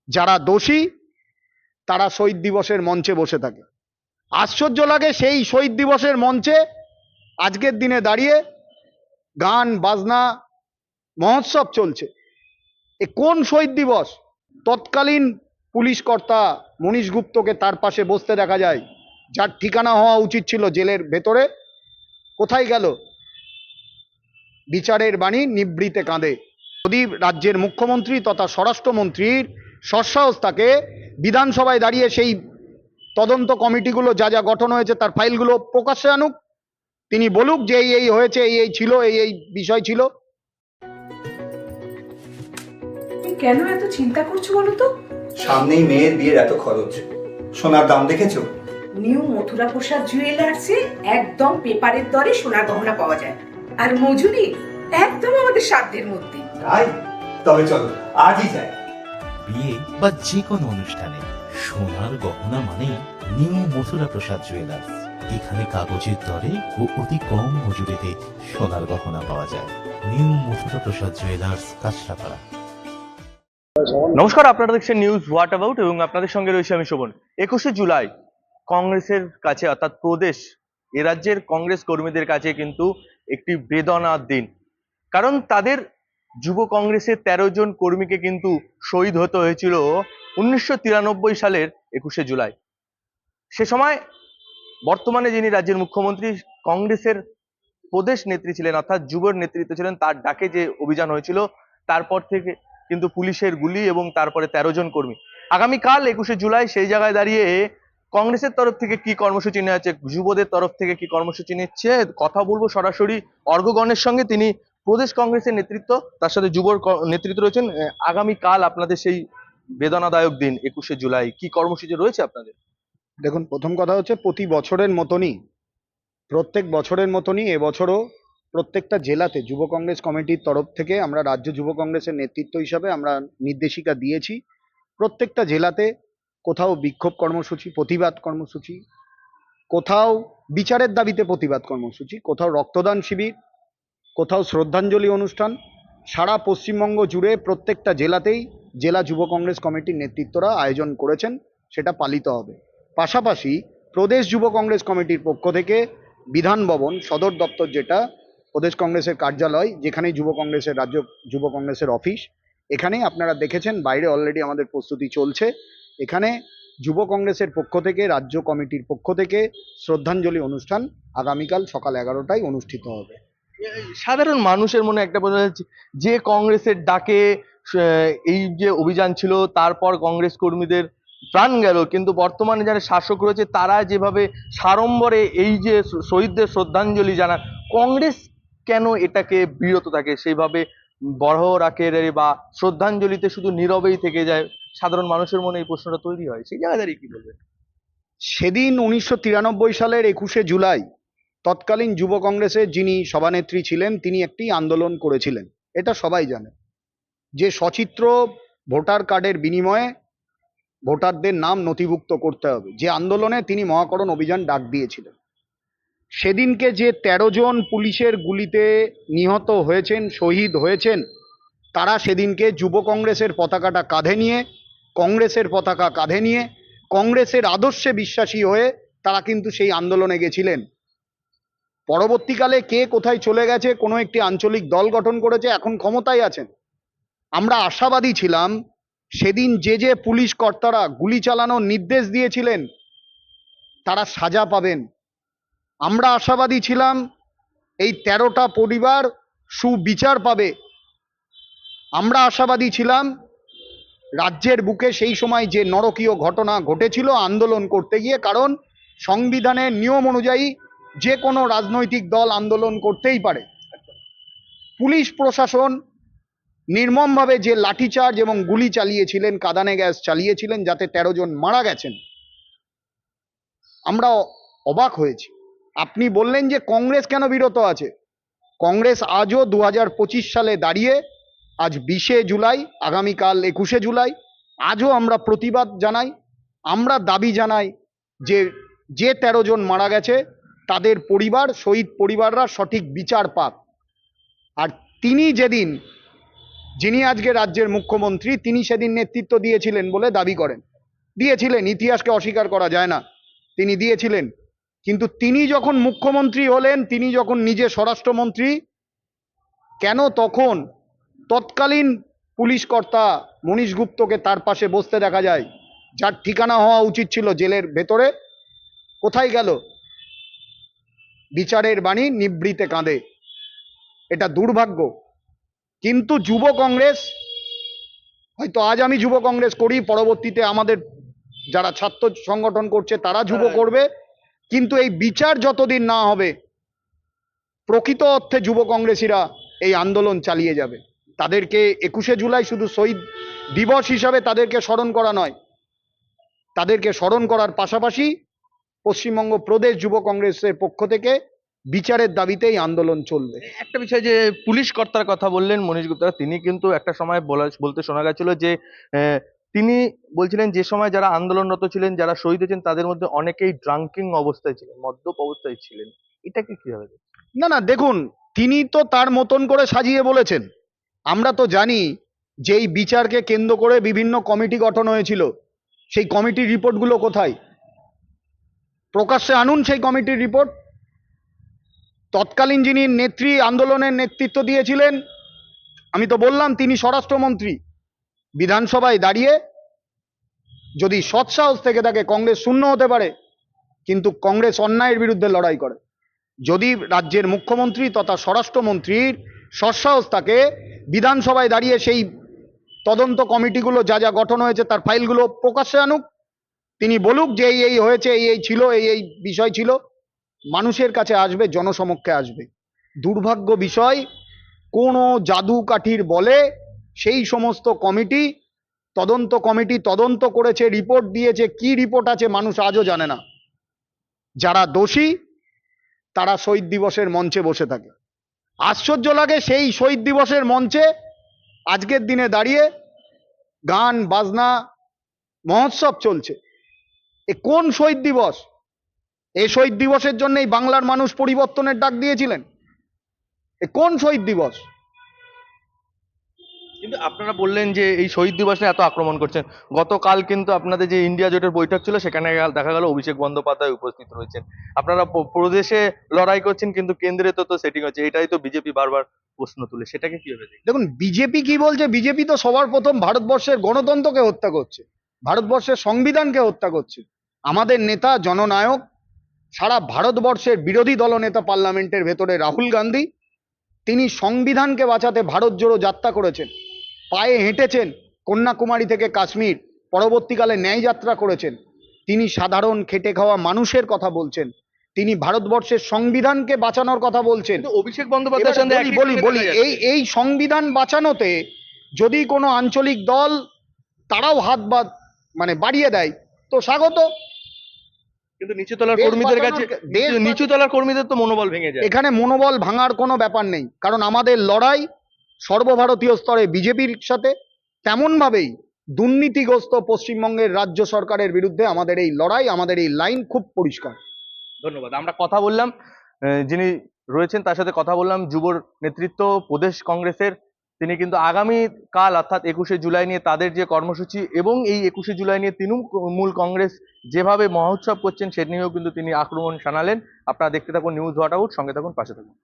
যারা দোষী তারা শহীদ দিবসের মঞ্চে বসে থাকে। আশ্চর্য লাগে, সেই শহীদ দিবসের মঞ্চে আজকের দিনে দাঁড়িয়ে গান বাজনা মহোৎসব চলছে। এ কোন শহীদ দিবস? তৎকালীন পুলিশ কর্তা মনীশ গুপ্তকে তার পাশে বসতে দেখা যায়, যার ঠিকানা হওয়া উচিত ছিল জেলের ভেতরে। কোথায় গেল? বিচারের বাণী নিভৃতে কাঁদে। যদি রাজ্যের মুখ্যমন্ত্রী তথা স্বরাষ্ট্রমন্ত্রীর সৎসাহস থাকে, বিধানসভায় দাঁড়িয়ে সেই তদন্ত কমিটিগুলো যা যা গঠন হয়েছে তার ফাইলগুলো প্রকাশ্যে আনুক, তিনি বলুক যে এই এই হয়েছে, এই এই ছিল, এই এই বিষয় ছিল। তুমি কেন এত চিন্তা করছো বলো তো? সামনেই মেয়ের বিয়ের এত খরচ, সোনার দাম দেখেছো? নিউ মথুরা প্রসাদ জুয়েলার্সে একদম পেপারের দরে সোনার গহনা পাওয়া যায়, আর মজুরি একদম আমাদের সাধ্যের মধ্যে। তাই তবে চলো আজই যাই। বিয়ে বা যে কোনো অনুষ্ঠানে সোনার গহনা মানে নিউ মথুরা প্রসাদ জুয়েলার্স। এখানে কাগজের দরে ও অতি কম মজুরিতে সোনার গহনা পাওয়া যায়। নিউ মথুরা প্রসাদ জুয়েলার্স, কাঁচরাপাড়া। নমস্কার, আপনারা দেখছেন নিউজ হোয়াট অ্যাবাউট এবং আপনাদের সঙ্গে রয়েছে আমি শোভন। 21শে জুলাই কংগ্রেসের কাছে অর্থাৎ প্রদেশ এ রাজ্যের কংগ্রেস কর্মীদের কাছে কিন্তু একটি বেদনার দিন। কারণ তাদের যুব কংগ্রেসের 13 জন কর্মীকে কিন্তু শহীদ হতে হয়েছিল 1993 সালের 21শে জুলাই। সে সময় বর্তমানে যিনি রাজ্যের মুখ্যমন্ত্রী, কংগ্রেসের প্রদেশ নেত্রী ছিলেন অর্থাৎ যুবর নেতৃত্ব ছিলেন, তার ডাকে যে অভিযান হয়েছিল তারপর থেকে কিন্তু পুলিশের গুলি এবং তারপরে 13 জন কর্মী। আগামীকাল 21শে জুলাই সেই জায়গায় দাঁড়িয়ে কংগ্রেসের তরফ থেকে কি কর্মসূচি নেওয়া হচ্ছে, যুবদের তরফ থেকে কি কর্মসূচি নিচ্ছে, কথা বলবো সরাসরি অর্ঘগণের সঙ্গে। তিনি প্রদেশ কংগ্রেসের নেতৃত্ব, তার সাথে যুবর নেতৃত্ব রয়েছেন। আগামীকাল আপনাদের সেই বেদনাদায়ক দিন 21শে জুলাই, কি কর্মসূচি রয়েছে আপনাদের? দেখুন, প্রথম কথা হচ্ছে প্রত্যেক বছরের মতনই এবছরও প্রত্যেকটা জেলাতে যুব কংগ্রেস কমিটির তরফ থেকে আমরা রাজ্য যুব কংগ্রেসের নেতৃত্ব হিসাবে আমরা নির্দেশিকা দিয়েছি। প্রত্যেকটা জেলাতে কোথাও বিক্ষোভ কর্মসূচি, প্রতিবাদ কর্মসূচি, কোথাও বিচারের দাবিতে প্রতিবাদ কর্মসূচি, কোথাও রক্তদান শিবির, কোথাও শ্রদ্ধাঞ্জলি অনুষ্ঠান, সারা পশ্চিমবঙ্গ জুড়ে প্রত্যেকটা জেলাতেই জেলা যুব কংগ্রেস কমিটির নেতৃত্বরা আয়োজন করেছেন, সেটা পালিত হবে। পাশাপাশি প্রদেশ যুব কংগ্রেস কমিটির পক্ষ থেকে বিধান ভবন সদর দপ্তর, যেটা প্রদেশ কংগ্রেসের কার্যালয়, যেখানেই যুব কংগ্রেসের রাজ্য যুব কংগ্রেসের অফিস, এখানেই আপনারা দেখেছেন বাইরে অলরেডি আমাদের প্রস্তুতি চলছে। এখানে যুব কংগ্রেসের পক্ষ থেকে, রাজ্য কমিটির পক্ষ থেকে শ্রদ্ধাঞ্জলি অনুষ্ঠান আগামীকাল সকাল 11টায় অনুষ্ঠিত হবে। সাধারণ মানুষের মনে একটা প্রশ্ন হচ্ছে, যে কংগ্রেসের ডাকে এই যে অভিযান ছিল, তারপর কংগ্রেস কর্মীদের প্রাণ গেল, কিন্তু বর্তমানে যারা শাসক রয়েছে তারা যেভাবে সাড়ম্বরে এই যে শহীদদের শ্রদ্ধাঞ্জলি জানান, কংগ্রেস কেন এটাকে বিরত থাকে, সেইভাবে বড় রাখে বা শ্রদ্ধাঞ্জলিতে শুধু নীরবেই থেকে যায়? সাধারণ মানুষের মনে এই প্রশ্নটা তৈরি হয়, সেই জায়গায় দাঁড়িয়ে কি বলবেন? সেদিন 1993 সালের 21শে জুলাই তৎকালীন যুব কংগ্রেসের যিনি সভানেত্রী ছিলেন, তিনি একটি আন্দোলন করেছিলেন, এটা সবাই জানে, যে সচিত্র ভোটার কার্ডের বিনিময়ে ভোটারদের নাম নথিভুক্ত করতে হবে। যে আন্দোলনে তিনি মহাকরণ অভিযান ডাক দিয়েছিলেন। সেদিনকে যে 13 জন পুলিশের গুলিতে নিহত হয়েছেন, শহীদ হয়েছেন, তারা সেদিনকে যুব কংগ্রেসের পতাকাটা কাঁধে নিয়ে, কংগ্রেসের পতাকা কাঁধে নিয়ে, কংগ্রেসের আদর্শে বিশ্বাসী হয়ে তারা কিন্তু সেই আন্দোলনে গেছিলেন। পরবর্তীকালে কে কোথায় চলে গেছে, কোনো একটি আঞ্চলিক দল গঠন করেছে, এখন ক্ষমতায় আছেন। আমরা আশাবাদী ছিলাম সেদিন যে যে পুলিশ কর্তারা গুলি চালানোর নির্দেশ দিয়েছিলেন তারা সাজা পাবেন। আমরা আশাবাদী ছিলাম এই 13টা পরিবার সুবিচার পাবে। আমরা আশাবাদী ছিলাম রাজ্যের বুকে সেই সময় যে নরকীয় ঘটনা ঘটেছিল আন্দোলন করতে গিয়ে, কারণ সংবিধানের নিয়ম অনুযায়ী যে কোনো রাজনৈতিক দল আন্দোলন করতেই পারে। পুলিশ প্রশাসন নির্মমভাবে যে লাঠিচার্জ এবং গুলি চালিয়েছিলেন, কাঁদানে গ্যাস চালিয়েছিলেন, যাতে 13 জন মারা গেছেন, আমরা অবাক হয়েছি। আপনি বললেন যে কংগ্রেস কেন বিরত আছে। কংগ্রেস আজও 2025 সালে দাঁড়িয়ে, আজ 20শে জুলাই, আগামীকাল 21শে জুলাই, আজও আমরা প্রতিবাদ জানাই। আমরা দাবি জানাই যে যে 13 জন মারা গেছে তাদের পরিবার, শহীদ পরিবাররা সঠিক বিচার পাক। আর তিনি যেদিন যিনি আজকে রাজ্যের মুখ্যমন্ত্রী, তিনি সেদিন নেতৃত্ব দিয়েছিলেন বলে দাবি করেন। দিয়েছিলেন, ইতিহাসকে অস্বীকার করা যায় না, তিনি দিয়েছিলেন। কিন্তু তিনি যখন মুখ্যমন্ত্রী হলেন, তিনি যখন নিজে স্বরাষ্ট্রমন্ত্রী, কেন তখন তৎকালীন পুলিশ কর্তা মনীশ গুপ্তকে তার পাশে বসতে দেখা যায়, যার ঠিকানা হওয়া উচিত ছিল জেলের ভেতরে? কোথায় গেল? বিচারের বাণী নিভৃতে কাঁদে। এটা দুর্ভাগ্য। কিন্তু যুব কংগ্রেস, হয়তো আজ আমি যুব কংগ্রেস করি, পরবর্তীতে আমাদের যারা ছাত্র সংগঠন করছে তারা যুব করবে, কিন্তু এই বিচার যতদিন না হবে, প্রকৃত অর্থে যুব কংগ্রেসীরা এই আন্দোলন চালিয়ে যাবে। তাদেরকে 21শে জুলাই শুধু শহীদ দিবস হিসাবে তাদেরকে স্মরণ করা নয়, তাদেরকে স্মরণ করার পাশাপাশি পশ্চিমবঙ্গ প্রদেশ যুব কংগ্রেসের পক্ষ থেকে বিচারের দাবিতে এই আন্দোলন চলবে। একটা বিষয় যে পুলিশ কর্তার কথা বললেন মনীশ গুপ্তা, তিনি কিন্তু একটা সময় বলতে শোনা গেছিল যে তিনি বলছিলেন যে সময় যারা আন্দোলনরত ছিলেন, যারা শহীদ হয়েছেন, তাদের মধ্যে অনেকেই ড্রাঙ্কিং অবস্থায় ছিলেন, মদ্যপ অবস্থায় ছিলেন। এটাকে কিভাবে দেখছেন? না না, দেখুন, তিনি তো তার মতন করে সাজিয়ে বলেছেন। আমরা তো জানি যে এই বিচারকে কেন্দ্র করে বিভিন্ন কমিটি গঠন হয়েছিল। সেই কমিটির রিপোর্টগুলো কোথায়? প্রকাশ্যে আনুন সেই কমিটির রিপোর্ট। তৎকালীন যিনি নেত্রী আন্দোলনের নেতৃত্ব দিয়েছিলেন, আমি তো বললাম তিনি স্বরাষ্ট্রমন্ত্রী, বিধানসভায় দাঁড়িয়ে যদি সৎসাহস থেকে থাকে, কংগ্রেস শূন্য হতে পারে, কিন্তু কংগ্রেস অন্যায়ের বিরুদ্ধে লড়াই করে। যদি রাজ্যের মুখ্যমন্ত্রী তথা স্বরাষ্ট্রমন্ত্রীর সৎসাহস থাকে, বিধানসভায় দাঁড়িয়ে সেই তদন্ত কমিটিগুলো যা যা গঠন হয়েছে তার ফাইলগুলো প্রকাশ্যে আনুক, তিনি বলুক যে এই এই হয়েছে, এই এই ছিল, এই এই বিষয় ছিল, মানুষের কাছে আসবে, জনসমক্ষে আসবে। দুর্ভাগ্য বিষয়, কোনো জাদু কাঠির বলে সেই সমস্ত কমিটি, তদন্ত কমিটি তদন্ত করেছে, রিপোর্ট দিয়েছে, কি রিপোর্ট আছে মানুষ আজও জানে না। যারা দোষী তারা শহীদ দিবসের মঞ্চে বসে থাকে। আশ্চর্য লাগে, সেই শহীদ দিবসের মঞ্চে আজকের দিনে দাঁড়িয়ে গান বাজনা মহোৎসব চলছে। এ কোন শহীদ দিবস? এই শহীদ দিবসের জন্যই বাংলার মানুষ পরিবর্তনের ডাক দিয়েছিলেন। এ কোন শহীদ দিবস? কিন্তু আপনারা বললেন যে এই শহীদ দিবস নিয়ে এত আক্রমণ করছেন। গতকাল কিন্তু আপনাদের যে ইন্ডিয়া জোটের বৈঠক ছিল, সেখানে দেখা গেল অভিষেক বন্দ্যোপাধ্যায় উপস্থিত রয়েছেন। আপনারা প্রদেশে লড়াই করছেন, কিন্তু কেন্দ্রে তো সেটিং হচ্ছে, এটাই তো বিজেপি বারবার প্রশ্ন তুলে, সেটাকে কিভাবে দেখেন? দেখুন, বিজেপি কি বলছে? বিজেপি তো সবার প্রথম ভারতবর্ষের গণতন্ত্রকে হত্যা করছে, ভারতবর্ষের সংবিধানকে হত্যা করছে। আমাদের নেতা জননায়ক, সারা ভারতবর্ষের বিরোধী দলনেতা পার্লামেন্টের ভেতরে রাহুল গান্ধী, তিনি সংবিধানকে বাঁচাতে ভারত জোড়ো যাত্রা করেছেন, পায়ে হেঁটেছেন কন্যাকুমারী থেকে কাশ্মীর, পরবর্তীকালে ন্যায় যাত্রা করেছেন। তিনি সাধারণ খেটে খাওয়া মানুষের কথা বলছেন, তিনি ভারতবর্ষের সংবিধানকে বাঁচানোর কথা বলছেন। কিন্তু অভিষেক বন্দ্যোপাধ্যায়ের সঙ্গে এবারে বলি বলি এই সংবিধান বাঁচানোতে যদি কোনো আঞ্চলিক দল তারাও হাত বাড়িয়ে দেয় তো স্বাগত। কিন্তু নিচুতলার দেশ কর্মীদের কাছে, বাঁচানোর- দেশ বাঁচানোর- নিচুতলার কর্মীদের তো মনোবল ভেঙে যায়। এখানে মনোবল ভাঙার কোনো ব্যাপার নেই, কারণ আমাদের লড়াই সর্বভারতীয় স্তরে বিজেপির সাথে, তেমনভাবেই দুর্নীতিগ্রস্ত পশ্চিমবঙ্গের রাজ্য সরকারের বিরুদ্ধে আমাদের এই লড়াই, আমাদের এই লাইন খুব পরিষ্কার। ধন্যবাদ। আমরা কথা বললাম যিনি রয়েছেন তার সাথে কথা বললাম, যুব নেতৃত্ব প্রদেশ কংগ্রেসের। তিনি কিন্তু আগামী কাল অর্থাৎ 21শে জুলাই নিয়ে তাদের যে কর্মসূচি, এবং এই 21শে জুলাই নিয়ে তৃণমূল কংগ্রেস যেভাবে মহোৎসব করছেন সে নিয়েও কিন্তু তিনি আক্রমণ শানালেন। আপনারা দেখতে থাকুন নিউজ হোয়াট আউট, সঙ্গে থাকুন, পাশে থাকুন।